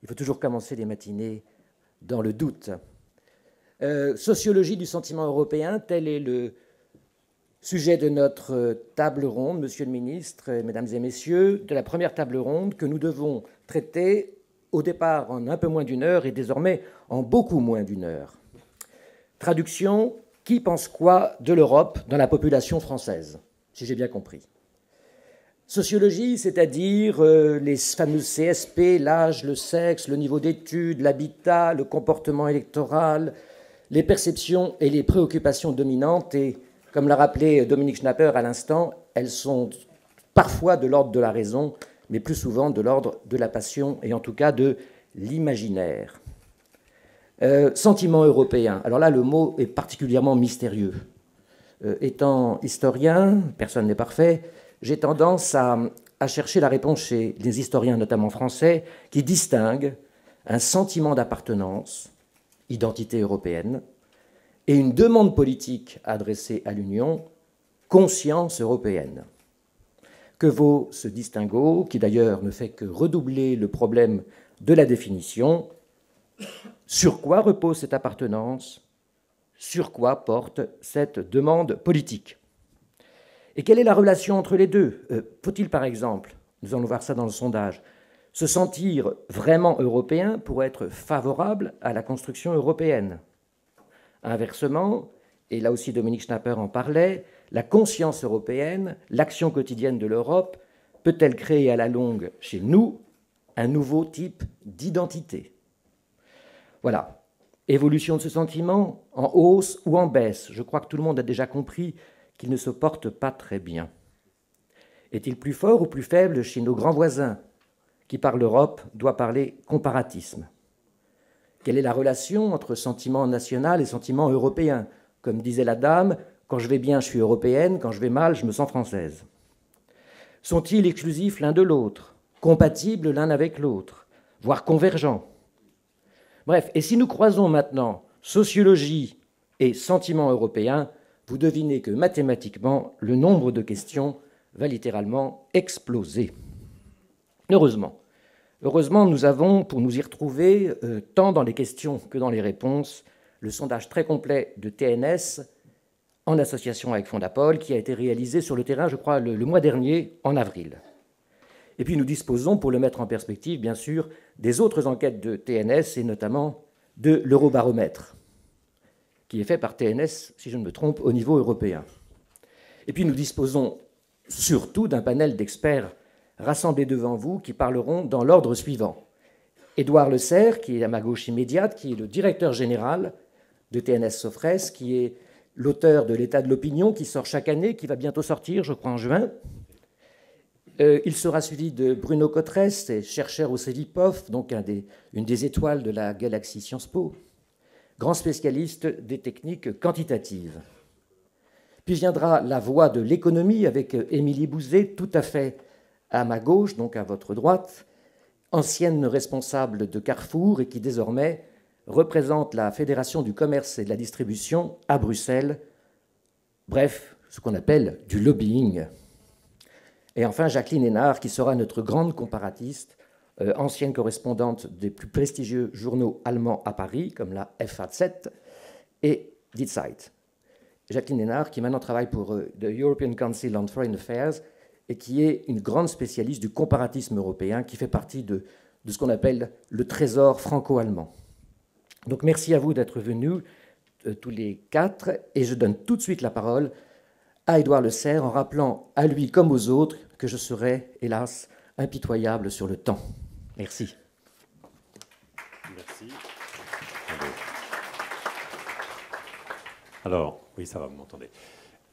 Il faut toujours commencer les matinées dans le doute. Sociologie du sentiment européen, tel est le sujet de notre table ronde, Monsieur le Ministre, Mesdames et Messieurs, de la première table ronde que nous devons traiter au départ en un peu moins d'une heure et désormais en beaucoup moins d'une heure. Traduction, qui pense quoi de l'Europe dans la population française, si j'ai bien compris. Sociologie, c'est-à-dire les fameux CSP, l'âge, le sexe, le niveau d'études, l'habitat, le comportement électoral, les perceptions et les préoccupations dominantes. Et comme l'a rappelé Dominique Schnapper à l'instant, elles sont parfois de l'ordre de la raison, mais plus souvent de l'ordre de la passion et en tout cas de l'imaginaire. Sentiment européen. Alors là, le mot est particulièrement mystérieux. Étant historien, personne n'est parfait, j'ai tendance à chercher la réponse chez les historiens, notamment français, qui distinguent un sentiment d'appartenance, identité européenne, et une demande politique adressée à l'Union, conscience européenne. Que vaut ce distinguo, qui d'ailleurs ne fait que redoubler le problème de la définition? Sur quoi repose cette appartenance? Sur quoi porte cette demande politique? Et quelle est la relation entre les deux? Faut-il, par exemple, nous allons voir ça dans le sondage, se sentir vraiment européen pour être favorable à la construction européenne? Inversement, et là aussi Dominique Schnapper en parlait, la conscience européenne, l'action quotidienne de l'Europe, peut-elle créer à la longue chez nous un nouveau type d'identité? Voilà. Évolution de ce sentiment, en hausse ou en baisse. Je crois que tout le monde a déjà compris qu'il ne se porte pas très bien. Est-il plus fort ou plus faible chez nos grands voisins? Qui par l'Europe doit parler comparatisme. Quelle est la relation entre sentiment national et sentiment européen? Comme disait la dame, quand je vais bien, je suis européenne, quand je vais mal, je me sens française. Sont-ils exclusifs l'un de l'autre, compatibles l'un avec l'autre, voire convergents? Bref, et si nous croisons maintenant sociologie et sentiment européen, vous devinez que mathématiquement, le nombre de questions va littéralement exploser. Heureusement, nous avons, pour nous y retrouver, tant dans les questions que dans les réponses, le sondage très complet de TNS, en association avec Fondapol, qui a été réalisé sur le terrain, je crois, le mois dernier, en avril. Et puis nous disposons, pour le mettre en perspective, bien sûr, des autres enquêtes de TNS, et notamment de l'Eurobaromètre, qui est fait par TNS, si je ne me trompe, au niveau européen. Et puis nous disposons surtout d'un panel d'experts rassemblés devant vous qui parleront dans l'ordre suivant. Édouard Le Serre, qui est à ma gauche immédiate, qui est le directeur général de TNS Sofres, qui est l'auteur de l'État de l'opinion, qui sort chaque année, qui va bientôt sortir, je crois, en juin. Il sera suivi de Bruno Cotresse, chercheur au CEVIPOF, donc une des étoiles de la galaxie Sciences Po, grand spécialiste des techniques quantitatives. Puis viendra la voix de l'économie avec Émilie Bouzet, tout à fait à ma gauche, donc à votre droite, ancienne responsable de Carrefour et qui désormais représente la Fédération du commerce et de la distribution à Bruxelles, bref, ce qu'on appelle du lobbying. Et enfin, Jacqueline Hénard, qui sera notre grande comparatiste, ancienne correspondante des plus prestigieux journaux allemands à Paris, comme la FAZ et Die Zeit. Jacqueline Hénard, qui maintenant travaille pour the European Council on Foreign Affairs et qui est une grande spécialiste du comparatisme européen, qui fait partie de ce qu'on appelle le trésor franco-allemand. Donc merci à vous d'être venus, tous les quatre, et je donne tout de suite la parole à Édouard Le Serre, en rappelant à lui comme aux autres que je serai, hélas, impitoyable sur le temps. Merci. Merci. Alors, oui, ça va, vous m'entendez.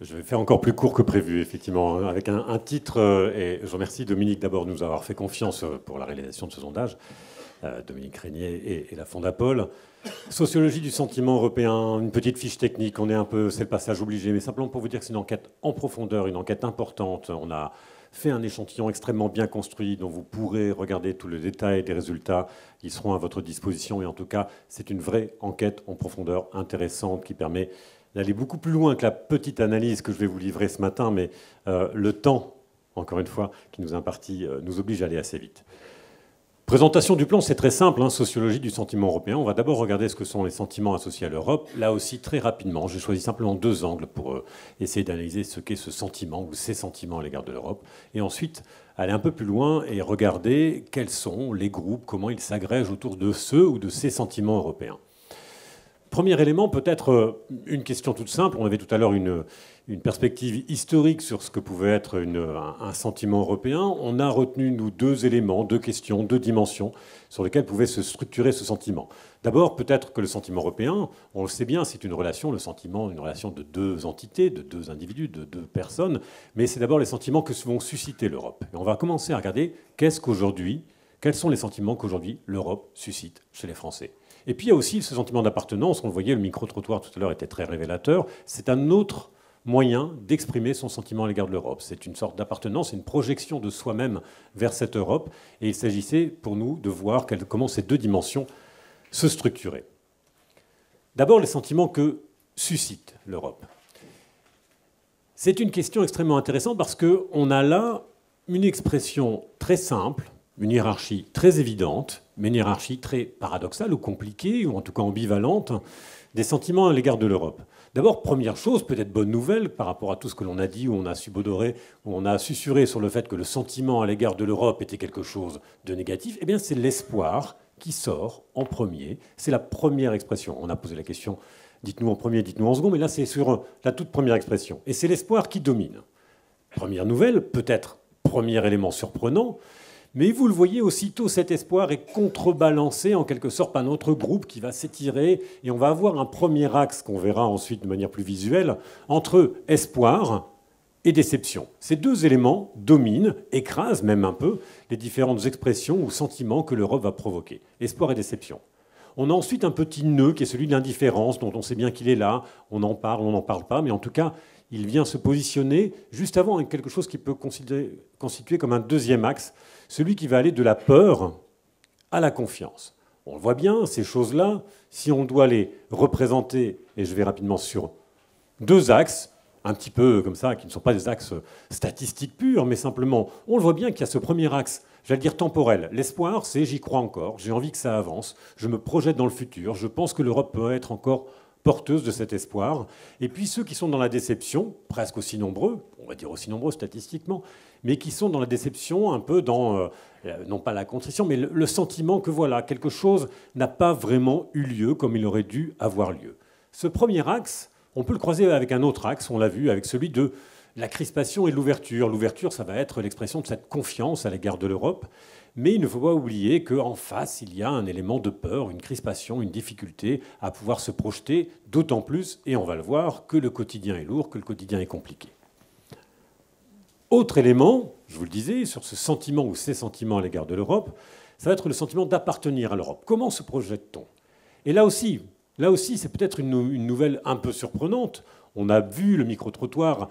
Je vais faire encore plus court que prévu, effectivement, avec un titre, et je remercie Dominique d'abord de nous avoir fait confiance pour la réalisation de ce sondage, Dominique Régnier et la Fondapol. Sociologie du sentiment européen, une petite fiche technique, c'est le passage obligé, mais simplement pour vous dire que c'est une enquête en profondeur, une enquête importante. On a fait un échantillon extrêmement bien construit dont vous pourrez regarder tout le détail des résultats. Ils seront à votre disposition et en tout cas, c'est une vraie enquête en profondeur intéressante qui permet d'aller beaucoup plus loin que la petite analyse que je vais vous livrer ce matin, mais le temps, encore une fois, qui nous est imparti, nous oblige à aller assez vite. Présentation du plan, c'est très simple, hein, sociologie du sentiment européen. On va d'abord regarder ce que sont les sentiments associés à l'Europe. Là aussi, très rapidement, j'ai choisi simplement 2 angles pour essayer d'analyser ce qu'est ce sentiment ou ces sentiments à l'égard de l'Europe. Et ensuite, aller un peu plus loin et regarder quels sont les groupes, comment ils s'agrègent autour de ceux ou de ces sentiments européens. Premier élément, peut-être une question toute simple. On avait tout à l'heure une perspective historique sur ce que pouvait être un sentiment européen. On a retenu, nous, 2 éléments, 2 questions, 2 dimensions sur lesquelles pouvait se structurer ce sentiment. D'abord, peut-être que le sentiment européen, on le sait bien, c'est une relation, le sentiment, une relation de 2 entités, de 2 individus, de 2 personnes, mais c'est d'abord les sentiments que vont susciter l'Europe. Et on va commencer à regarder quels sont les sentiments qu'aujourd'hui l'Europe suscite chez les Français. Et puis il y a aussi ce sentiment d'appartenance. On le voyait, le micro-trottoir tout à l'heure était très révélateur. C'est un autre moyen d'exprimer son sentiment à l'égard de l'Europe. C'est une sorte d'appartenance, une projection de soi-même vers cette Europe. Et il s'agissait pour nous de voir comment ces 2 dimensions se structuraient. D'abord, les sentiments que suscite l'Europe. C'est une question extrêmement intéressante parce qu'on a là une expression très simple, une hiérarchie très évidente, mais une hiérarchie très paradoxale ou compliquée, ou en tout cas ambivalente, des sentiments à l'égard de l'Europe. D'abord, première chose, peut-être bonne nouvelle par rapport à tout ce que l'on a dit, où on a subodoré, où on a susurré sur le fait que le sentiment à l'égard de l'Europe était quelque chose de négatif, eh bien c'est l'espoir qui sort en premier. C'est la première expression. On a posé la question, dites-nous en premier, dites-nous en second, mais là c'est sur la toute première expression. Et c'est l'espoir qui domine. Première nouvelle, peut-être premier élément surprenant, mais vous le voyez, aussitôt cet espoir est contrebalancé en quelque sorte par notre groupe qui va s'étirer et on va avoir un premier axe qu'on verra ensuite de manière plus visuelle entre espoir et déception. Ces 2 éléments dominent, écrasent même un peu les différentes expressions ou sentiments que l'Europe va provoquer. Espoir et déception. On a ensuite un petit nœud qui est celui de l'indifférence dont on sait bien qu'il est là, on en parle, on n'en parle pas, mais en tout cas il vient se positionner juste avant avec quelque chose qui peut constituer comme un 2e axe, celui qui va aller de la peur à la confiance. On le voit bien, ces choses-là, si on doit les représenter, et je vais rapidement sur 2 axes, un petit peu comme ça, qui ne sont pas des axes statistiques purs, mais simplement, on le voit bien qu'il y a ce premier axe, j'allais dire temporel. L'espoir, c'est j'y crois encore, j'ai envie que ça avance, je me projette dans le futur, je pense que l'Europe peut être encore porteuse de cet espoir. Et puis ceux qui sont dans la déception, presque aussi nombreux, on va dire aussi nombreux statistiquement, mais qui sont dans la déception, un peu dans, non pas la contrition, mais le sentiment que voilà, quelque chose n'a pas vraiment eu lieu comme il aurait dû avoir lieu. Ce premier axe, on peut le croiser avec un autre axe, on l'a vu, avec celui de la crispation et l'ouverture. L'ouverture, ça va être l'expression de cette confiance à l'égard de l'Europe. Mais il ne faut pas oublier qu'en face, il y a un élément de peur, une crispation, une difficulté à pouvoir se projeter, d'autant plus, et on va le voir, que le quotidien est lourd, que le quotidien est compliqué. Autre élément, je vous le disais, sur ce sentiment ou ces sentiments à l'égard de l'Europe, ça va être le sentiment d'appartenir à l'Europe. Comment se projette-t-on? Et là aussi, c'est peut-être une nouvelle un peu surprenante. On a vu le micro-trottoir,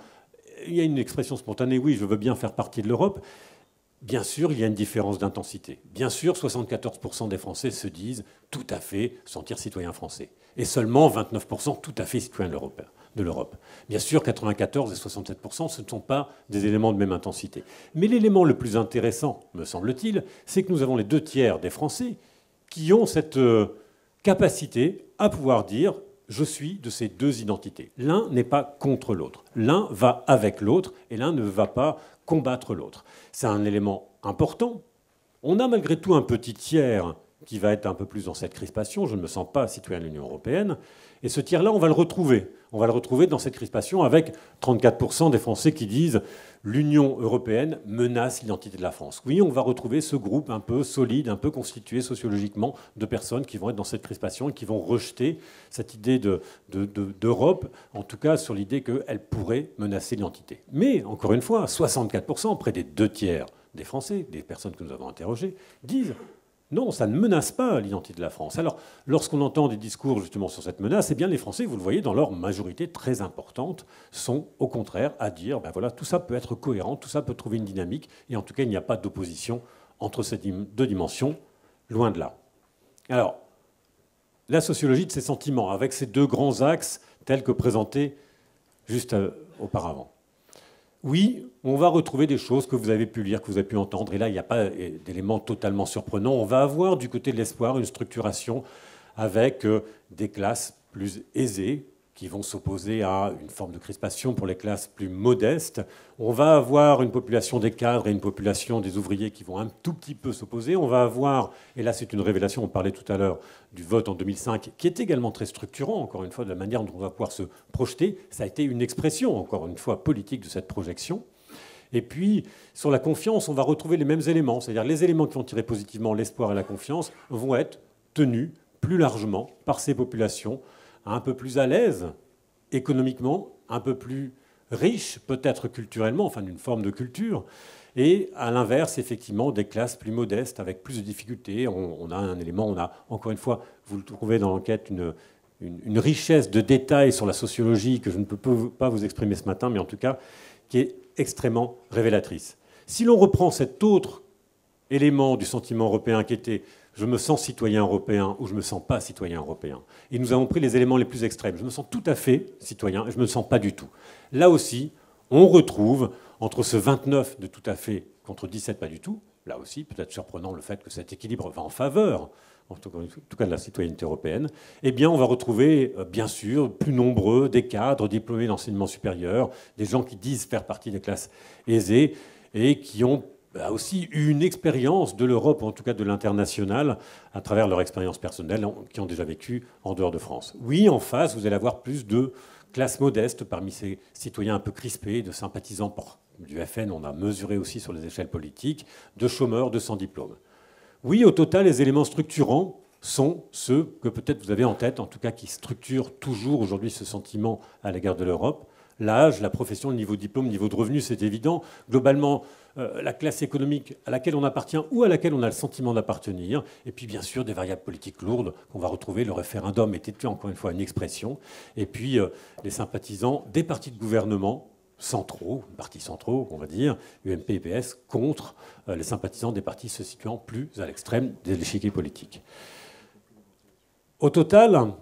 il y a une expression spontanée, oui, je veux bien faire partie de l'Europe. Bien sûr, il y a une différence d'intensité. Bien sûr, 74% des Français se disent tout à fait sentir citoyen français. Et seulement 29% tout à fait citoyen de l'Europe. Bien sûr, 94 et 67%, ce ne sont pas des éléments de même intensité. Mais l'élément le plus intéressant, me semble-t-il, c'est que nous avons les 2 tiers des Français qui ont cette capacité à pouvoir dire je suis de ces 2 identités. L'un n'est pas contre l'autre. L'un va avec l'autre et l'un ne va pas combattre l'autre. C'est un élément important. On a malgré tout un petit tiers qui va être un peu plus dans cette crispation. Je ne me sens pas citoyen de l'Union européenne. Et ce tiers-là, on va le retrouver. On va le retrouver dans cette crispation avec 34% des Français qui disent l'Union européenne menace l'identité de la France. Oui, on va retrouver ce groupe un peu solide, un peu constitué sociologiquement de personnes qui vont être dans cette crispation et qui vont rejeter cette idée d'Europe, en tout cas sur l'idée qu'elle pourrait menacer l'identité. Mais, encore une fois, 64%, près des 2 tiers des Français, des personnes que nous avons interrogées, disent non, ça ne menace pas l'identité de la France. Alors, lorsqu'on entend des discours justement sur cette menace, eh bien les Français, vous le voyez, dans leur majorité très importante, sont au contraire à dire, ben voilà, tout ça peut être cohérent, tout ça peut trouver une dynamique, et en tout cas, il n'y a pas d'opposition entre ces 2 dimensions, loin de là. Alors, la sociologie de ces sentiments, avec ces 2 grands axes tels que présentés juste auparavant. oui, on va retrouver des choses que vous avez pu lire, que vous avez pu entendre. Et là, il n'y a pas d'éléments totalement surprenants. On va avoir du côté de l'espoir une structuration avec des classes plus aisées qui vont s'opposer à une forme de crispation pour les classes plus modestes. On va avoir une population des cadres et une population des ouvriers qui vont un tout petit peu s'opposer. On va avoir, et là c'est une révélation, on parlait tout à l'heure du vote en 2005, qui est également très structurant, encore une fois, de la manière dont on va pouvoir se projeter. Ça a été une expression, encore une fois, politique de cette projection. Et puis, sur la confiance, on va retrouver les mêmes éléments. C'est-à-dire les éléments qui vont tirer positivement l'espoir et la confiance vont être tenus plus largement par ces populations, un peu plus à l'aise économiquement, un peu plus riches peut-être culturellement, enfin d'une forme de culture, et à l'inverse, effectivement, des classes plus modestes avec plus de difficultés. On a un élément, on a encore une fois, vous le trouvez dans l'enquête, une richesse de détails sur la sociologie que je ne peux pas vous exprimer ce matin, mais en tout cas qui est extrêmement révélatrice. Si l'on reprend cet autre élément du sentiment européen qui était je me sens citoyen européen ou je ne me sens pas citoyen européen. Et nous avons pris les éléments les plus extrêmes. Je me sens tout à fait citoyen et je ne me sens pas du tout. Là aussi, on retrouve entre ce 29 de tout à fait contre 17 pas du tout, là aussi, peut-être surprenant le fait que cet équilibre va en faveur, en tout cas de la citoyenneté européenne, eh bien on va retrouver, bien sûr, plus nombreux des cadres diplômés d'enseignement supérieur, des gens qui disent faire partie des classes aisées et qui ont aussi eu une expérience de l'Europe, en tout cas de l'international, à travers leur expérience personnelle, qui ont déjà vécu en dehors de France. Oui, en face, vous allez avoir plus de classes modestes parmi ces citoyens un peu crispés, de sympathisants du FN, on a mesuré aussi sur les échelles politiques, de chômeurs, de sans diplôme. Oui, au total, les éléments structurants sont ceux que peut-être vous avez en tête, en tout cas qui structurent toujours aujourd'hui ce sentiment à l'égard de l'Europe. L'âge, la profession, le niveau de diplôme, le niveau de revenu, c'est évident. Globalement, la classe économique à laquelle on appartient ou à laquelle on a le sentiment d'appartenir. Et puis, bien sûr, des variables politiques lourdes qu'on va retrouver. Le référendum était, encore une fois, une expression. Et puis, les sympathisants des partis de gouvernement centraux, partis centraux, on va dire, UMP et PS, contre les sympathisants des partis se situant plus à l'extrême de l'échiquier politique. Au total,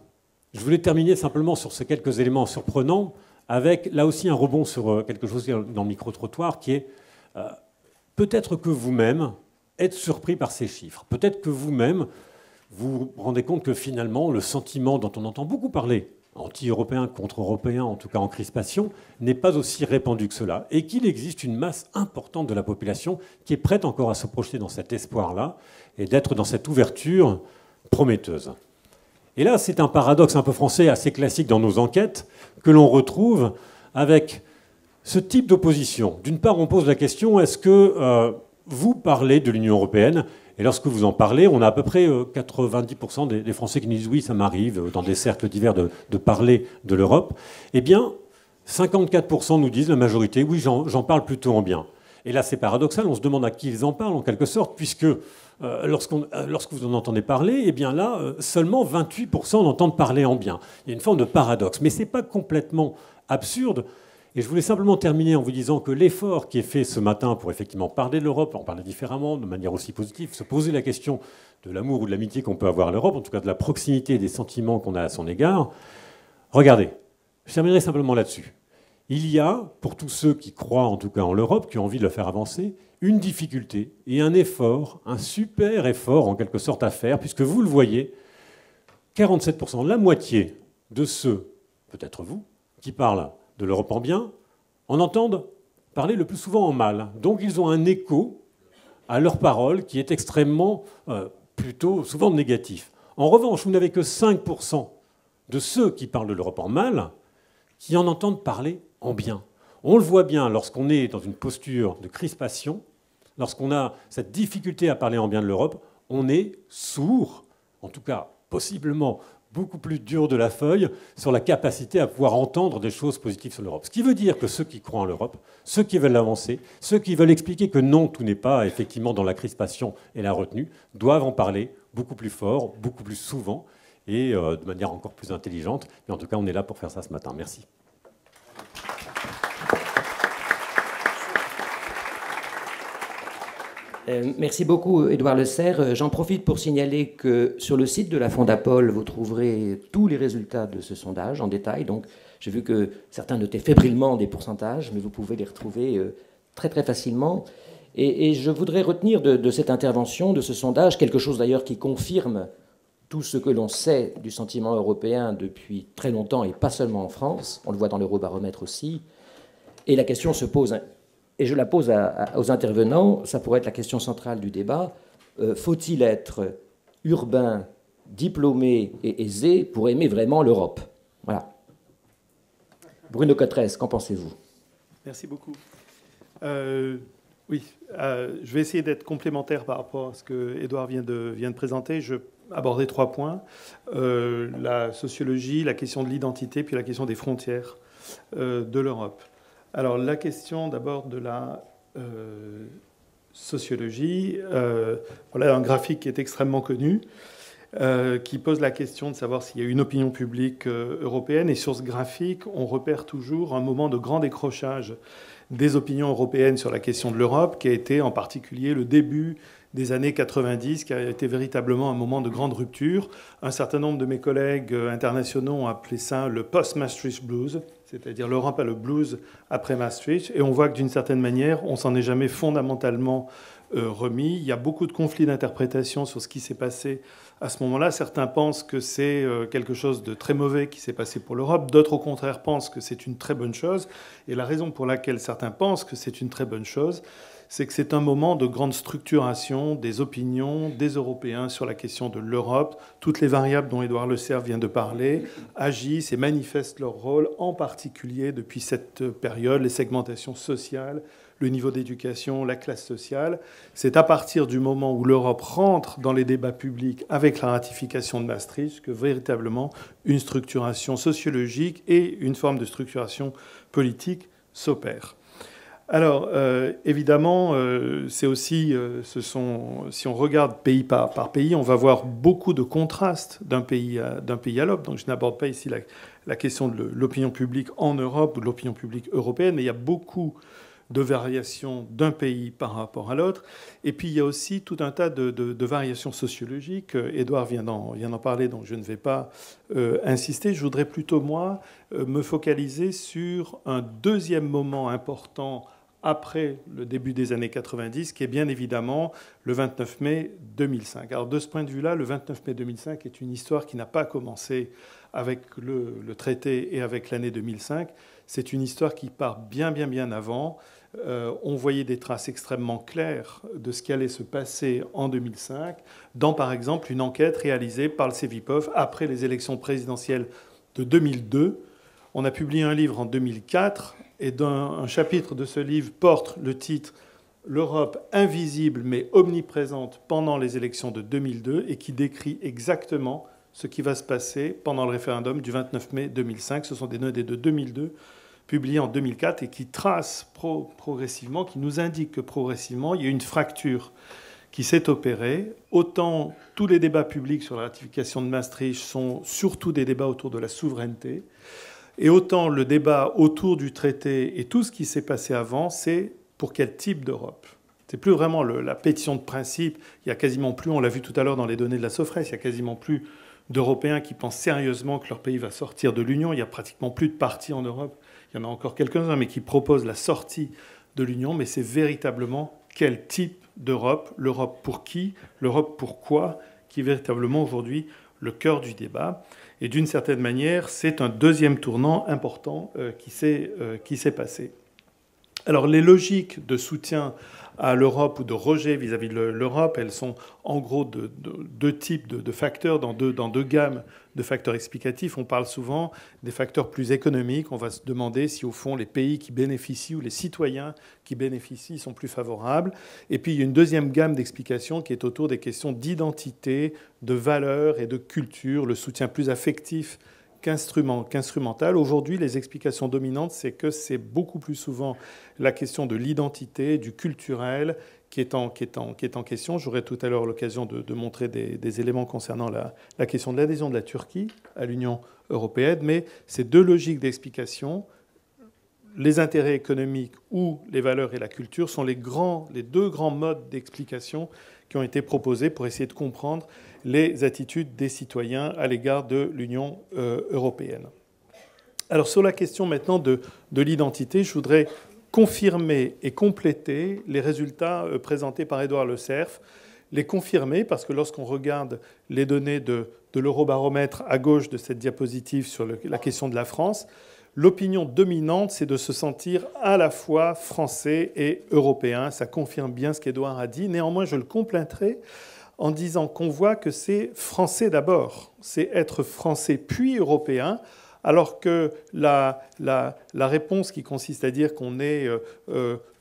je voulais terminer simplement sur ces quelques éléments surprenants, avec là aussi un rebond sur quelque chose dans le micro-trottoir qui est peut-être que vous-même êtes surpris par ces chiffres. Peut-être que vous-même vous rendez compte que finalement le sentiment dont on entend beaucoup parler, anti-européen, contre-européen, en tout cas en crispation, n'est pas aussi répandu que cela et qu'il existe une masse importante de la population qui est prête encore à se projeter dans cet espoir-là et d'être dans cette ouverture prometteuse. Et là, c'est un paradoxe un peu français assez classique dans nos enquêtes que l'on retrouve avec ce type d'opposition. D'une part, on pose la question, est-ce que vous parlez de l'Union européenne ? Et lorsque vous en parlez, on a à peu près 90% des Français qui nous disent oui, ça m'arrive dans des cercles divers de parler de l'Europe. Eh bien, 54% nous disent, la majorité, oui, j'en parle plutôt en bien. Et là, c'est paradoxal, on se demande à qui ils en parlent en quelque sorte, puisque lorsque vous en entendez parler, eh bien là, seulement 28% en entendent parler en bien. Il y a une forme de paradoxe, mais ce n'est pas complètement absurde. Et je voulais simplement terminer en vous disant que l'effort qui est fait ce matin pour effectivement parler de l'Europe, en parler différemment, de manière aussi positive, se poser la question de l'amour ou de l'amitié qu'on peut avoir à l'Europe, en tout cas de la proximité et des sentiments qu'on a à son égard. Regardez, je terminerai simplement là-dessus. Il y a, pour tous ceux qui croient en tout cas en l'Europe, qui ont envie de la faire avancer, une difficulté et un effort, un super effort en quelque sorte à faire, puisque vous le voyez, 47%, la moitié de ceux, peut-être vous, qui parlent de l'Europe en bien, en entendent parler le plus souvent en mal. Donc ils ont un écho à leur parole qui est extrêmement, plutôt souvent négatif. En revanche, vous n'avez que 5% de ceux qui parlent de l'Europe en mal qui en entendent parler en bien. On le voit bien lorsqu'on est dans une posture de crispation, lorsqu'on a cette difficulté à parler en bien de l'Europe, on est sourd, en tout cas possiblement beaucoup plus dur de la feuille sur la capacité à pouvoir entendre des choses positives sur l'Europe. Ce qui veut dire que ceux qui croient en l'Europe, ceux qui veulent l'avancer, ceux qui veulent expliquer que non, tout n'est pas effectivement dans la crispation et la retenue, doivent en parler beaucoup plus fort, beaucoup plus souvent et de manière encore plus intelligente. Mais en tout cas, on est là pour faire ça ce matin. Merci. Merci beaucoup, Édouard Le Serre. J'en profite pour signaler que sur le site de la Fondapol, vous trouverez tous les résultats de ce sondage en détail. Donc, J'ai vu que certains notaient fébrilement des pourcentages, mais vous pouvez les retrouver très très facilement. Et je voudrais retenir de cette intervention, de ce sondage, quelque chose d'ailleurs qui confirme tout ce que l'on sait du sentiment européen depuis très longtemps, et pas seulement en France, on le voit dans l'Eurobaromètre aussi. Et la question se pose, et je la pose aux intervenants, ça pourrait être la question centrale du débat, faut-il être urbain, diplômé et aisé pour aimer vraiment l'Europe? Voilà. Bruno Cotresse, qu'en pensez-vous? Merci beaucoup. Oui, je vais essayer d'être complémentaire par rapport à ce que Édouard vient de présenter. Je vais aborder 3 points. La sociologie, la question de l'identité, puis la question des frontières de l'Europe. Alors, la question d'abord de la sociologie. Voilà un graphique qui est extrêmement connu, qui pose la question de savoir s'il y a une opinion publique européenne. Et sur ce graphique, on repère toujours un moment de grand décrochage des opinions européennes sur la question de l'Europe, qui a été en particulier le début des années 90, qui a été véritablement un moment de grande rupture. Un certain nombre de mes collègues internationaux ont appelé ça le post-Maastricht blues, c'est-à-dire l'Europe a le blues après Maastricht. Et on voit que d'une certaine manière, on s'en est jamais fondamentalement remis. Il y a beaucoup de conflits d'interprétation sur ce qui s'est passé à ce moment-là. Certains pensent que c'est quelque chose de très mauvais qui s'est passé pour l'Europe. D'autres, au contraire, pensent que c'est une très bonne chose. Et la raison pour laquelle certains pensent que c'est une très bonne chose, c'est que c'est un moment de grande structuration des opinions des Européens sur la question de l'Europe. Toutes les variables dont Édouard Leclerc vient de parler agissent et manifestent leur rôle, en particulier depuis cette période, les segmentations sociales, le niveau d'éducation, la classe sociale. C'est à partir du moment où l'Europe rentre dans les débats publics avec la ratification de Maastricht que véritablement une structuration sociologique et une forme de structuration politique s'opère. Alors, évidemment, c'est aussi, si on regarde pays par pays, on va voir beaucoup de contrastes d'un pays à l'autre. Donc, je n'aborde pas ici la question de l'opinion publique en Europe ou de l'opinion publique européenne, mais il y a beaucoup de variations d'un pays par rapport à l'autre. Et puis, il y a aussi tout un tas de variations sociologiques. Édouard vient d'en parler, donc je ne vais pas insister. Je voudrais plutôt, moi, me focaliser sur un deuxième moment important après le début des années 90, qui est bien évidemment le 29 mai 2005. Alors, de ce point de vue-là, le 29 mai 2005 est une histoire qui n'a pas commencé avec le traité et avec l'année 2005. C'est une histoire qui part bien avant. On voyait des traces extrêmement claires de ce qui allait se passer en 2005 dans, par exemple, une enquête réalisée par le Cevipof après les élections présidentielles de 2002. On a publié un livre en 2004 et un chapitre de ce livre porte le titre « L'Europe invisible mais omniprésente pendant les élections de 2002 » et qui décrit exactement ce qui va se passer pendant le référendum du 29 mai 2005. Ce sont des données de 2002 publiées en 2004 et qui tracent progressivement, qui nous indiquent que progressivement, il y a une fracture qui s'est opérée. Autant tous les débats publics sur la ratification de Maastricht sont surtout des débats autour de la souveraineté, et autant le débat autour du traité et tout ce qui s'est passé avant, c'est pour quel type d'Europe. C'est plus vraiment la pétition de principe. Il y a quasiment plus, on l'a vu tout à l'heure dans les données de la Sofres, il y a quasiment plus d'Européens qui pensent sérieusement que leur pays va sortir de l'Union. Il n'y a pratiquement plus de partis en Europe. Il y en a encore quelques-uns, mais qui proposent la sortie de l'Union. Mais c'est véritablement quel type d'Europe, l'Europe pour qui, l'Europe pourquoi, qui est véritablement aujourd'hui le cœur du débat. Et d'une certaine manière, c'est un deuxième tournant important qui s'est passé. Alors les logiques de soutien à l'Europe ou de rejet vis-à-vis de l'Europe, elles sont en gros de deux types de facteurs, dans deux gammes de facteurs explicatifs. On parle souvent des facteurs plus économiques. On va se demander si au fond les pays qui bénéficient ou les citoyens qui bénéficient sont plus favorables. Et puis il y a une deuxième gamme d'explications qui est autour des questions d'identité, de valeur et de culture, le soutien plus affectif qu'instrumental. Aujourd'hui, les explications dominantes, c'est que c'est beaucoup plus souvent la question de l'identité, du culturel, qui est en question. J'aurai tout à l'heure l'occasion de montrer des éléments concernant la question de l'adhésion de la Turquie à l'Union européenne, mais ces deux logiques d'explication, les intérêts économiques ou les valeurs et la culture, sont les deux grands modes d'explication qui ont été proposés pour essayer de comprendre les attitudes des citoyens à l'égard de l'Union européenne. Alors sur la question maintenant de l'identité, je voudrais confirmer et compléter les résultats présentés par Édouard Le Cerf. Les confirmer parce que lorsqu'on regarde les données de l'Eurobaromètre à gauche de cette diapositive sur la question de la France, l'opinion dominante, c'est de se sentir à la fois français et européen. Ça confirme bien ce qu'Édouard a dit. Néanmoins, je le compléterai en disant qu'on voit que c'est français d'abord. C'est être français puis européen, alors que la réponse qui consiste à dire qu'on est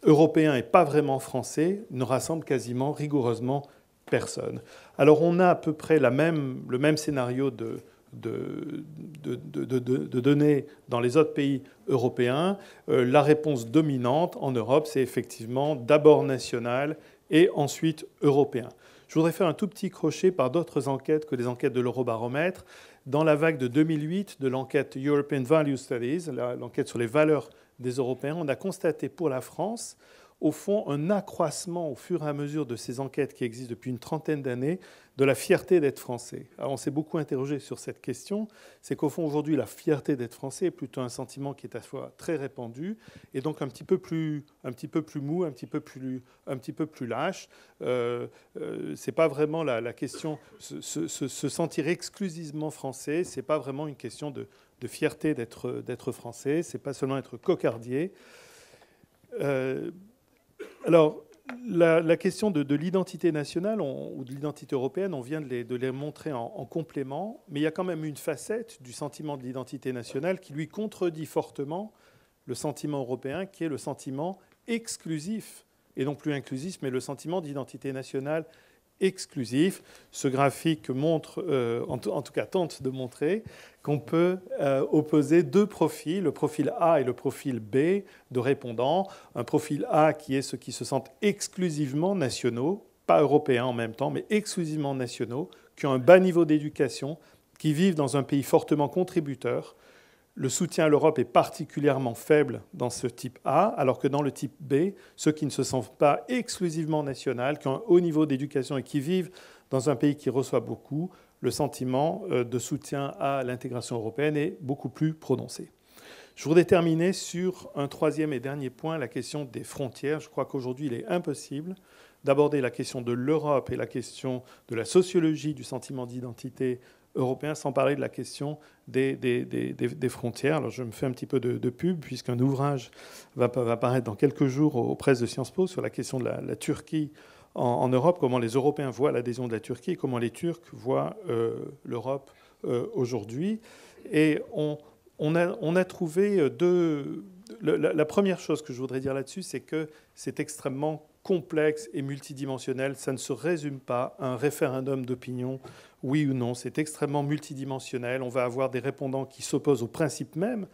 européen et pas vraiment français ne rassemble quasiment rigoureusement personne. Alors on a à peu près le même scénario de données dans les autres pays européens. La réponse dominante en Europe, c'est effectivement d'abord national et ensuite européen. Je voudrais faire un tout petit crochet par d'autres enquêtes que les enquêtes de l'Eurobaromètre. Dans la vague de 2008 de l'enquête European Value Studies, l'enquête sur les valeurs des Européens, on a constaté pour la France, au fond, un accroissement au fur et à mesure de ces enquêtes qui existent depuis une trentaine d'années, de la fierté d'être français. Alors on s'est beaucoup interrogé sur cette question. C'est qu'au fond, aujourd'hui, la fierté d'être français est plutôt un sentiment qui est à la fois très répandu et donc un petit peu plus mou, un petit peu plus lâche. C'est pas vraiment la question. Se sentir exclusivement français, c'est pas vraiment une question de fierté d'être français. C'est pas seulement être cocardier. Alors, la question de l'identité nationale ou de l'identité européenne, on vient de les montrer en complément, mais il y a quand même une facette du sentiment de l'identité nationale qui lui contredit fortement le sentiment européen, qui est le sentiment exclusif, et non plus inclusif, mais le sentiment d'identité nationale exclusif. Ce graphique montre, en tout cas tente de montrer, qu'on peut opposer deux profils, le profil A et le profil B de répondants. Un profil A qui est ceux qui se sentent exclusivement nationaux, pas européens en même temps, mais exclusivement nationaux, qui ont un bas niveau d'éducation, qui vivent dans un pays fortement contributeur. Le soutien à l'Europe est particulièrement faible dans ce type A, alors que dans le type B, ceux qui ne se sentent pas exclusivement nationaux, qui ont un haut niveau d'éducation et qui vivent dans un pays qui reçoit beaucoup, le sentiment de soutien à l'intégration européenne est beaucoup plus prononcé. Je voudrais terminer sur un troisième et dernier point, la question des frontières. Je crois qu'aujourd'hui, il est impossible d'aborder la question de l'Europe et la question de la sociologie du sentiment d'identité européen sans parler de la question des frontières. Alors je me fais un petit peu de pub puisqu'un ouvrage va paraître dans quelques jours aux presses de Sciences Po sur la question de la Turquie en Europe, comment les Européens voient l'adhésion de la Turquie et comment les Turcs voient l'Europe aujourd'hui. Et on a trouvé deux... La première chose que je voudrais dire là-dessus, c'est que c'est extrêmement complexe et multidimensionnel. Ça ne se résume pas à un référendum d'opinion, oui ou non. C'est extrêmement multidimensionnel. On va avoir des répondants qui s'opposent au principe même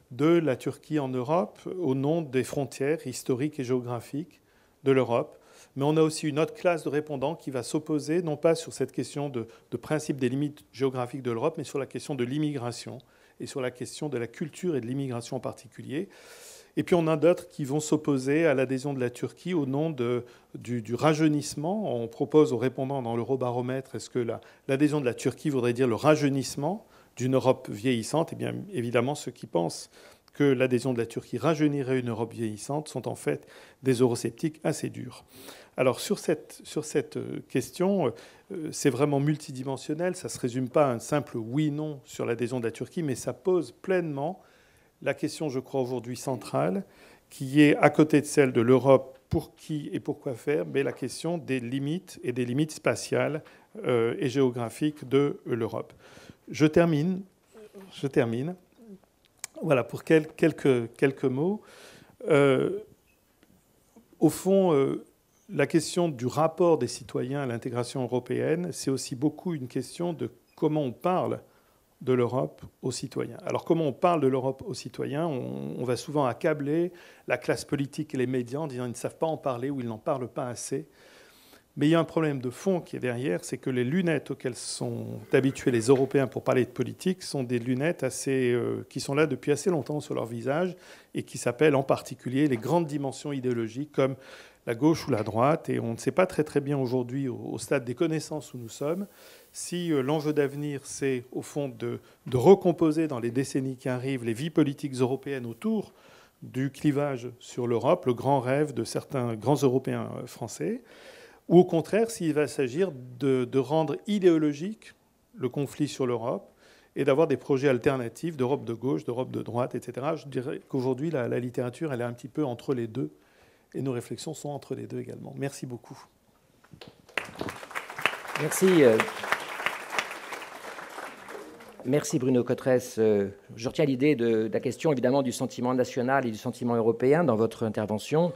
de la Turquie en Europe au nom des frontières historiques et géographiques de l'Europe. Mais on a aussi une autre classe de répondants qui va s'opposer, non pas sur cette question de principe des limites géographiques de l'Europe, mais sur la question de l'immigration et sur la question de la culture et de l'immigration en particulier. Et puis on a d'autres qui vont s'opposer à l'adhésion de la Turquie au nom du rajeunissement. On propose aux répondants dans l'Eurobaromètre, est-ce que l'adhésion de la Turquie voudrait dire le rajeunissement d'une Europe vieillissante ? Eh bien, évidemment, ceux qui pensent que l'adhésion de la Turquie rajeunirait une Europe vieillissante sont en fait des eurosceptiques assez durs. Alors sur cette question, c'est vraiment multidimensionnel. Ça ne se résume pas à un simple oui-non sur l'adhésion de la Turquie, mais ça pose pleinement la question, je crois, aujourd'hui centrale, qui est à côté de celle de l'Europe, pour qui et pourquoi faire, mais la question des limites et des limites spatiales et géographiques de l'Europe. Je termine. Voilà, pour quelques mots. Au fond, la question du rapport des citoyens à l'intégration européenne, c'est aussi beaucoup une question de comment on parle de l'Europe aux citoyens. Alors comment on parle de l'Europe aux citoyens ? On va souvent accabler la classe politique et les médias en disant qu'ils ne savent pas en parler ou ils n'en parlent pas assez. Mais il y a un problème de fond qui est derrière, c'est que les lunettes auxquelles sont habitués les Européens pour parler de politique sont des lunettes qui sont là depuis assez longtemps sur leur visage et qui s'appellent en particulier les grandes dimensions idéologiques comme la gauche ou la droite. Et on ne sait pas très très bien aujourd'hui, au stade des connaissances où nous sommes, Si l'enjeu d'avenir, c'est au fond de recomposer dans les décennies qui arrivent les vies politiques européennes autour du clivage sur l'Europe, le grand rêve de certains grands Européens français, ou au contraire, s'il va s'agir de rendre idéologique le conflit sur l'Europe et d'avoir des projets alternatifs d'Europe de gauche, d'Europe de droite, etc. Je dirais qu'aujourd'hui, la littérature, elle est un petit peu entre les deux, et nos réflexions sont entre les deux également. Merci beaucoup. Merci. Merci Bruno Cotresse. Je retiens l'idée de la question évidemment du sentiment national et du sentiment européen dans votre intervention.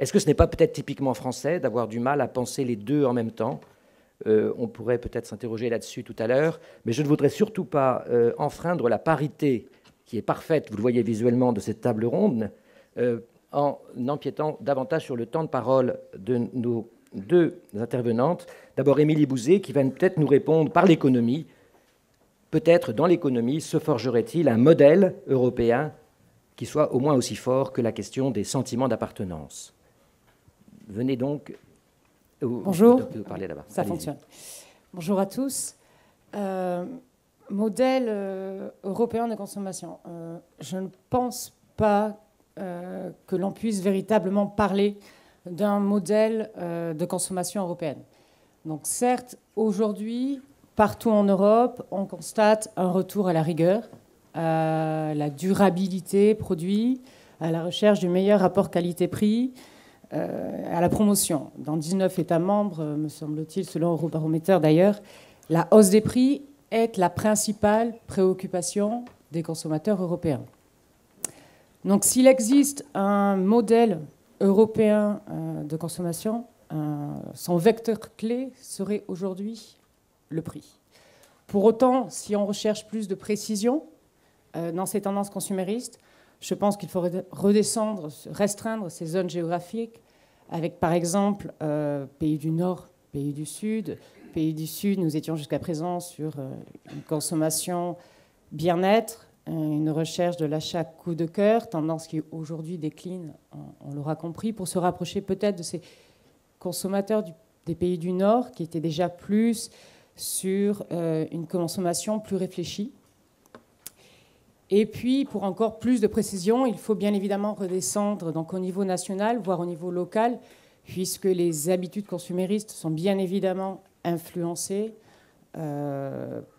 Est-ce que ce n'est pas peut-être typiquement français d'avoir du mal à penser les deux en même temps ? On pourrait peut-être s'interroger là-dessus tout à l'heure, mais je ne voudrais surtout pas enfreindre la parité qui est parfaite, vous le voyez visuellement, de cette table ronde, en empiétant davantage sur le temps de parole de nos deux intervenantes. D'abord Émilie Bouzet, qui va peut-être nous répondre par l'économie. Peut-être dans l'économie se forgerait-il un modèle européen qui soit au moins aussi fort que la question des sentiments d'appartenance. Venez donc. Bonjour, vous parlez là-bas. Ça fonctionne. Bonjour à tous. Modèle européen de consommation. Je ne pense pas que l'on puisse véritablement parler d'un modèle de consommation européenne. Donc certes, aujourd'hui, partout en Europe, on constate un retour à la rigueur, à la durabilité produit, à la recherche du meilleur rapport qualité-prix, à la promotion. Dans 19 États membres, me semble-t-il, selon Eurobaromètre d'ailleurs, la hausse des prix est la principale préoccupation des consommateurs européens. Donc s'il existe un modèle européen de consommation, son vecteur clé serait aujourd'hui le prix. Pour autant, si on recherche plus de précision dans ces tendances consuméristes, je pense qu'il faut restreindre ces zones géographiques avec, par exemple, pays du Nord, pays du Sud. Pays du Sud, nous étions jusqu'à présent sur une consommation bien-être, une recherche de l'achat coup de cœur, tendance qui aujourd'hui décline, on l'aura compris, pour se rapprocher peut-être de ces consommateurs des pays du Nord qui étaient déjà plus sur une consommation plus réfléchie. Et puis, pour encore plus de précision, il faut bien évidemment redescendre donc, au niveau national, voire au niveau local, puisque les habitudes consuméristes sont bien évidemment influencées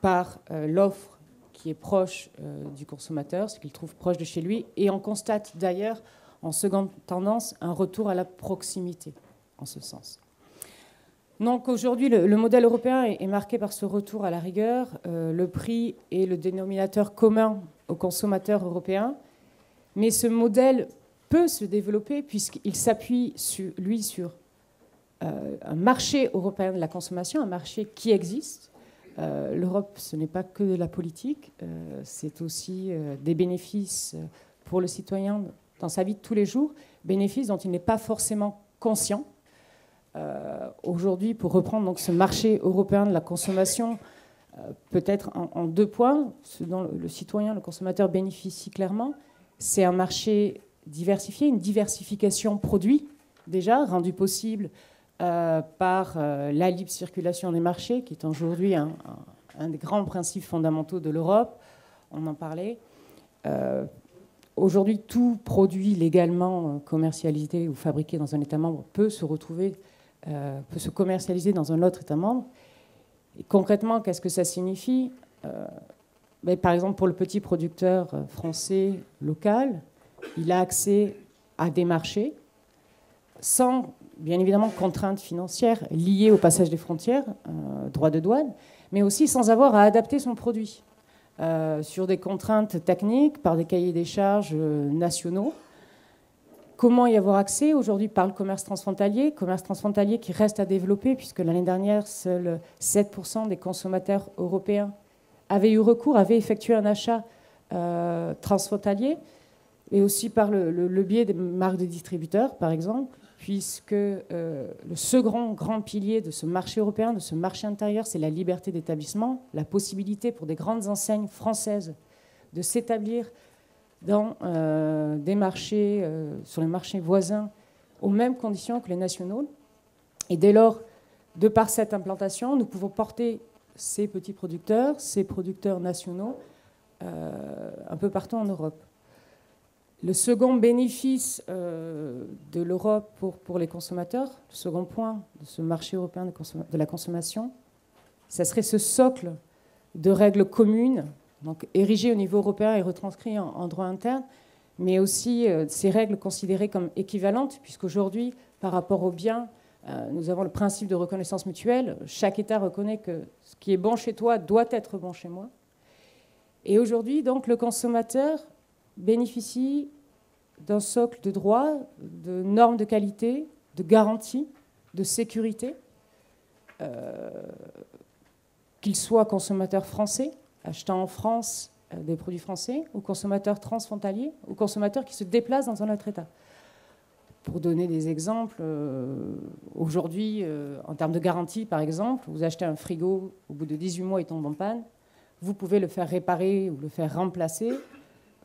par l'offre qui est proche du consommateur, ce qu'il trouve proche de chez lui. Et on constate d'ailleurs, en seconde tendance, un retour à la proximité, en ce sens. Donc aujourd'hui, le modèle européen est marqué par ce retour à la rigueur. Le prix est le dénominateur commun aux consommateurs européens. Mais ce modèle peut se développer puisqu'il s'appuie, sur un marché européen de la consommation, un marché qui existe. L'Europe, ce n'est pas que de la politique, c'est aussi des bénéfices pour le citoyen dans sa vie de tous les jours, bénéfices dont il n'est pas forcément conscient. Aujourd'hui, pour reprendre donc, ce marché européen de la consommation, peut-être en deux points, ce dont le citoyen, le consommateur bénéficie clairement, c'est un marché diversifié, une diversification produit, déjà rendue possible par la libre circulation des marchés, qui est aujourd'hui un des grands principes fondamentaux de l'Europe. On en parlait. Aujourd'hui, tout produit légalement commercialisé ou fabriqué dans un État membre peut se commercialiser dans un autre État membre. Et concrètement, qu'est-ce que ça signifie ? Par exemple, pour le petit producteur français local, il a accès à des marchés sans, bien évidemment, contraintes financières liées au passage des frontières, droits de douane, mais aussi sans avoir à adapter son produit sur des contraintes techniques, par des cahiers des charges nationaux. Comment y avoir accès aujourd'hui par le commerce transfrontalier qui reste à développer, puisque l'année dernière, seuls 7% des consommateurs européens avaient eu recours, avaient effectué un achat transfrontalier, et aussi par le biais des marques de distributeurs, par exemple, puisque le second grand pilier de ce marché européen, de ce marché intérieur, c'est la liberté d'établissement, la possibilité pour des grandes enseignes françaises de s'établir dans des marchés, sur les marchés voisins, aux mêmes conditions que les nationaux. Et dès lors, de par cette implantation, nous pouvons porter ces petits producteurs, ces producteurs nationaux, un peu partout en Europe. Le second bénéfice de l'Europe pour les consommateurs, le second point de ce marché européen de la consommation, ça serait ce socle de règles communes, donc érigées au niveau européen et retranscrites en droit interne, mais aussi ces règles considérées comme équivalentes, puisqu'aujourd'hui, par rapport aux biens, nous avons le principe de reconnaissance mutuelle. Chaque État reconnaît que ce qui est bon chez toi doit être bon chez moi. Et aujourd'hui, donc, le consommateur bénéficie d'un socle de droits, de normes de qualité, de garanties, de sécurité, qu'il soit consommateur français, achetant en France des produits français, ou consommateur transfrontalier, ou consommateur qui se déplace dans un autre État. Pour donner des exemples, aujourd'hui, en termes de garantie, par exemple, vous achetez un frigo, au bout de 18 mois, il tombe en panne, vous pouvez le faire réparer ou le faire remplacer,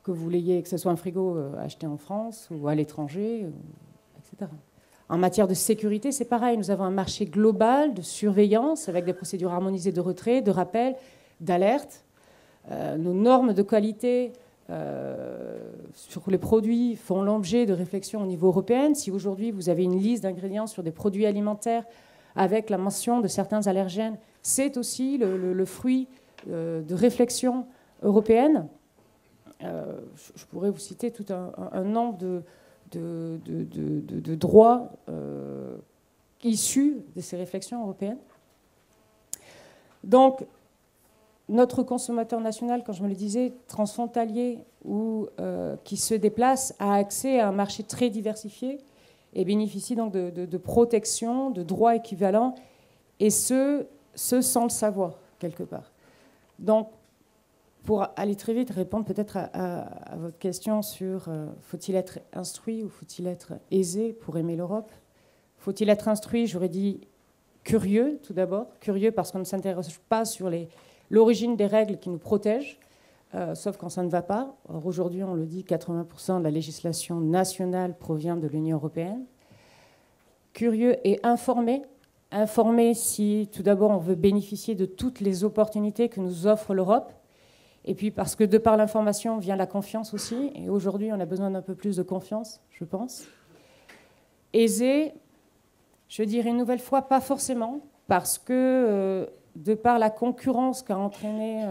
que vous l'ayez, que ce soit un frigo acheté en France ou à l'étranger, etc. En matière de sécurité, c'est pareil. Nous avons un marché global de surveillance avec des procédures harmonisées de retrait, de rappel, d'alerte. Nos normes de qualité sur les produits font l'objet de réflexions au niveau européen. Si aujourd'hui vous avez une liste d'ingrédients sur des produits alimentaires avec la mention de certains allergènes, c'est aussi le fruit de réflexions européennes. Je pourrais vous citer tout un nombre de droits issus de ces réflexions européennes. Donc, notre consommateur national, quand je me le disais, transfrontalier ou qui se déplace, a accès à un marché très diversifié et bénéficie donc de protection, de droits équivalents, et ce sans le savoir, quelque part. Donc, pour aller très vite, répondre peut-être à votre question sur faut-il être instruit ou faut-il être aisé pour aimer l'Europe? Faut-il être instruit? J'aurais dit curieux, tout d'abord. Curieux parce qu'on ne s'intéresse pas sur l'origine des règles qui nous protègent, sauf quand ça ne va pas. Or, aujourd'hui, on le dit, 80% de la législation nationale provient de l'Union européenne. Curieux et informé. Informé si, tout d'abord, on veut bénéficier de toutes les opportunités que nous offre l'Europe. Et puis parce que de par l'information vient la confiance aussi. Et aujourd'hui, on a besoin d'un peu plus de confiance, je pense. Aisé, je dirais une nouvelle fois, pas forcément, parce que de par la concurrence qu'a entraîné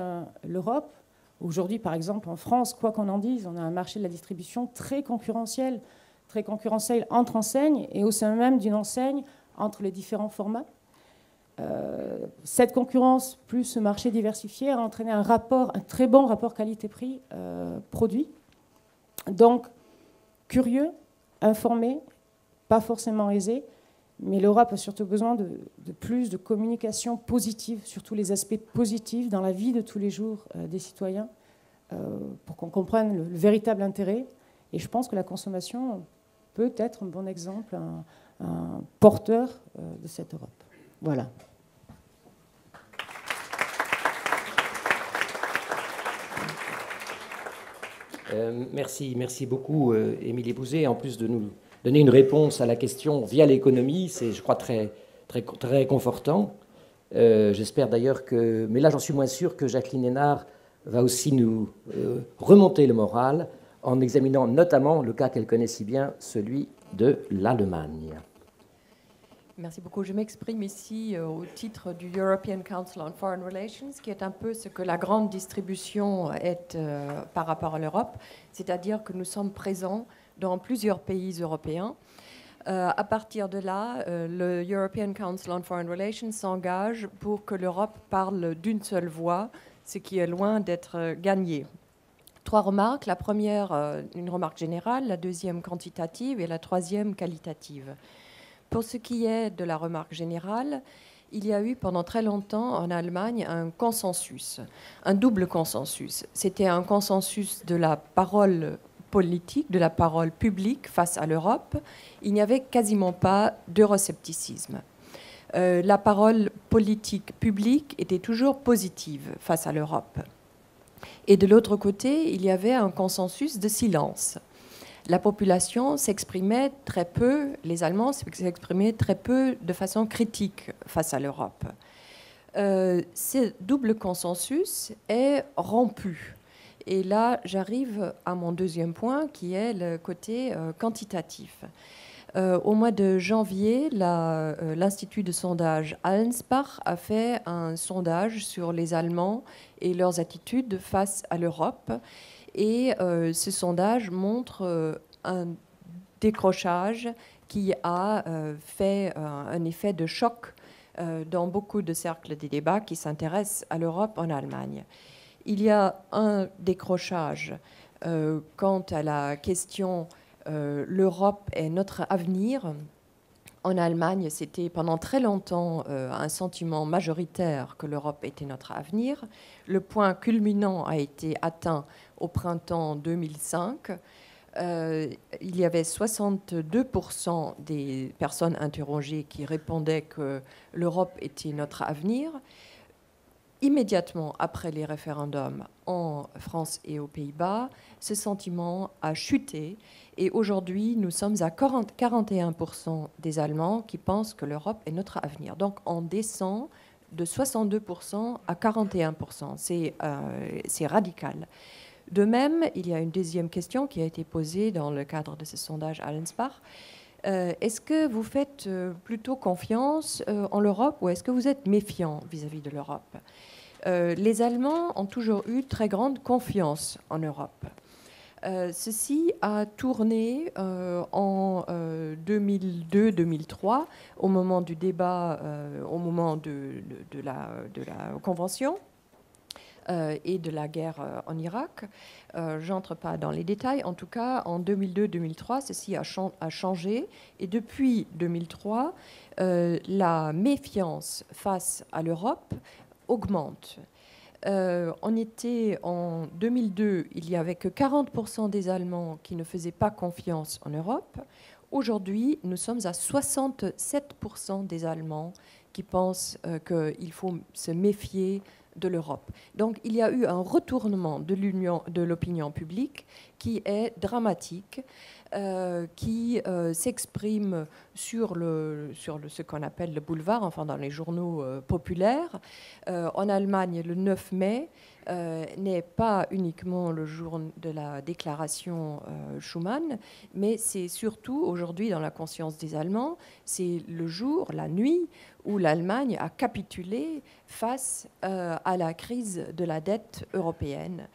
l'Europe, aujourd'hui, par exemple, en France, quoi qu'on en dise, on a un marché de la distribution très concurrentiel entre enseignes et au sein même d'une enseigne entre les différents formats. Cette concurrence plus ce marché diversifié a entraîné un très bon rapport qualité-prix produit. Donc, curieux, informé, pas forcément aisé, mais l'Europe a surtout besoin de plus de communication positive, sur tous les aspects positifs dans la vie de tous les jours des citoyens, pour qu'on comprenne le véritable intérêt. Et je pense que la consommation peut être un bon exemple, un porteur de cette Europe. Voilà. Merci beaucoup, Émilie Bouzet. En plus de nous donner une réponse à la question via l'économie, c'est, je crois, très réconfortant. J'espère d'ailleurs que... Mais là, j'en suis moins sûr que Jacqueline Hénard va aussi nous remonter le moral en examinant notamment le cas qu'elle connaît si bien, celui de l'Allemagne. Merci beaucoup. Je m'exprime ici au titre du European Council on Foreign Relations, qui est un peu ce que la grande distribution est par rapport à l'Europe, c'est-à-dire que nous sommes présents dans plusieurs pays européens. À partir de là, le European Council on Foreign Relations s'engage pour que l'Europe parle d'une seule voix, ce qui est loin d'être gagné. 3 remarques. La première, une remarque générale, la deuxième quantitative et la troisième qualitative. Pour ce qui est de la remarque générale, il y a eu pendant très longtemps en Allemagne un consensus, un double consensus. C'était un consensus de la parole politique, de la parole publique face à l'Europe. Il n'y avait quasiment pas d'euroscepticisme. La parole politique publique était toujours positive face à l'Europe. Et de l'autre côté, il y avait un consensus de silence. La population s'exprimait très peu, les Allemands s'exprimaient très peu de façon critique face à l'Europe. ce double consensus est rompu. Et là, j'arrive à mon deuxième point, qui est le côté quantitatif. Au mois de janvier, l'Institut de sondage Allensbach a fait un sondage sur les Allemands et leurs attitudes face à l'Europe. Et ce sondage montre un décrochage qui a fait un effet de choc dans beaucoup de cercles des débats qui s'intéressent à l'Europe en Allemagne. Il y a un décrochage quant à la question l'Europe est notre avenir. En Allemagne, c'était pendant très longtemps un sentiment majoritaire que l'Europe était notre avenir. Le point culminant a été atteint au printemps 2005. Il y avait 62% des personnes interrogées qui répondaient que l'Europe était notre avenir. Immédiatement après les référendums en France et aux Pays-Bas, ce sentiment a chuté et aujourd'hui, nous sommes à 41% des Allemands qui pensent que l'Europe est notre avenir. Donc on descend de 62% à 41%. C'est radical. De même, il y a une deuxième question qui a été posée dans le cadre de ce sondage Allensbach. Est-ce que vous faites plutôt confiance en l'Europe ou est-ce que vous êtes méfiant vis-à-vis de l'Europe ? Les Allemands ont toujours eu très grande confiance en Europe. Ceci a tourné en 2002-2003, au moment du débat, au moment de la Convention et de la guerre en Irak. J'entre pas dans les détails. En tout cas, en 2002-2003, ceci a changé. Et depuis 2003, la méfiance face à l'Europe augmente. On était en 2002, il n'y avait que 40% des Allemands qui ne faisaient pas confiance en Europe. Aujourd'hui, nous sommes à 67% des Allemands qui pensent qu'il faut se méfier de l'Europe. Donc il y a eu un retournement de l'opinion publique qui est dramatique, qui s'exprime sur ce qu'on appelle le boulevard, enfin dans les journaux populaires. En Allemagne, le 9 mai n'est pas uniquement le jour de la déclaration Schuman, mais c'est surtout aujourd'hui dans la conscience des Allemands, c'est le jour, la nuit, où l'Allemagne a capitulé face à la crise de la dette européenne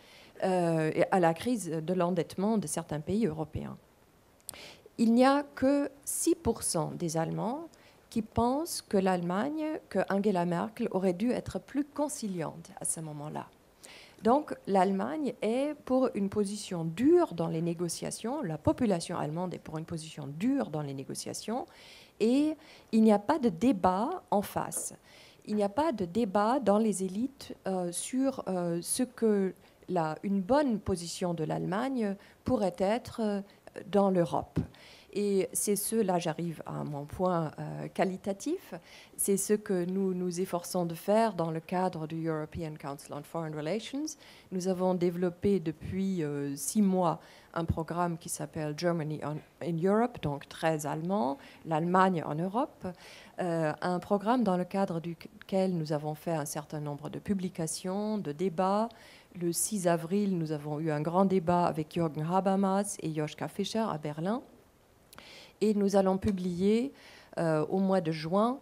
et à la crise de l'endettement de certains pays européens. Il n'y a que 6% des Allemands qui pensent que l'Allemagne, que Angela Merkel aurait dû être plus conciliante à ce moment-là. Donc l'Allemagne est pour une position dure dans les négociations, la population allemande est pour une position dure dans les négociations, et il n'y a pas de débat en face. Il n'y a pas de débat dans les élites sur ce que une bonne position de l'Allemagne pourrait être dans l'Europe. Et c'est là j'arrive à mon point qualitatif, c'est ce que nous nous efforçons de faire dans le cadre du European Council on Foreign Relations. Nous avons développé depuis 6 mois un programme qui s'appelle Germany in Europe, donc 13 Allemands, l'Allemagne en Europe, un programme dans le cadre duquel nous avons fait un certain nombre de publications, de débats. Le 6 avril, nous avons eu un grand débat avec Jürgen Habermas et Joschka Fischer à Berlin. Et nous allons publier au mois de juin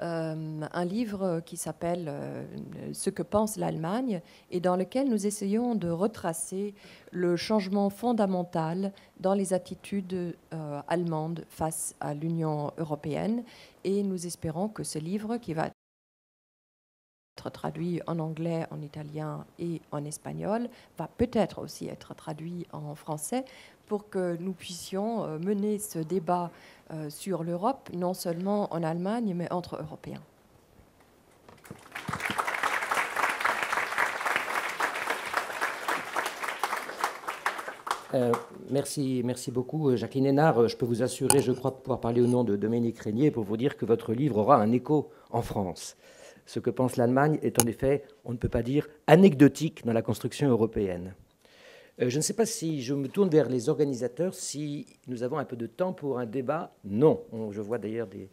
un livre qui s'appelle « Ce que pense l'Allemagne » et dans lequel nous essayons de retracer le changement fondamental dans les attitudes allemandes face à l'Union européenne. Et nous espérons que ce livre, qui va être traduit en anglais, en italien et en espagnol, va peut-être aussi être traduit en français pour que nous puissions mener ce débat sur l'Europe, non seulement en Allemagne, mais entre Européens. Merci beaucoup, Jacqueline Hénard. Je peux vous assurer, je crois pouvoir parler au nom de Dominique Régnier pour vous dire que votre livre aura un écho en France. Ce que pense l'Allemagne est en effet, on ne peut pas dire, anecdotique dans la construction européenne. Je ne sais pas si je me tourne vers les organisateurs, si nous avons un peu de temps pour un débat. Non, je vois d'ailleurs des...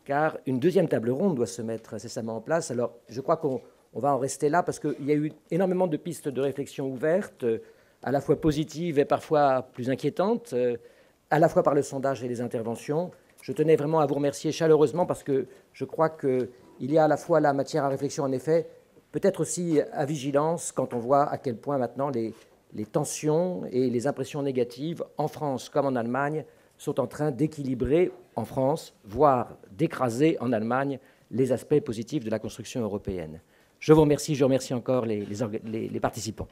car une deuxième table ronde doit se mettre incessamment en place. Alors, je crois qu'on va en rester là, parce qu'il y a eu énormément de pistes de réflexion ouvertes, à la fois positives et parfois plus inquiétantes, à la fois par le sondage et les interventions. Je tenais vraiment à vous remercier chaleureusement, parce que je crois qu'il y a à la fois la matière à réflexion, en effet, peut-être aussi à vigilance, quand on voit à quel point maintenant les tensions et les impressions négatives, en France comme en Allemagne, sont en train d'équilibrer en France, voire d'écraser en Allemagne, les aspects positifs de la construction européenne. Je vous remercie, je remercie encore les participants.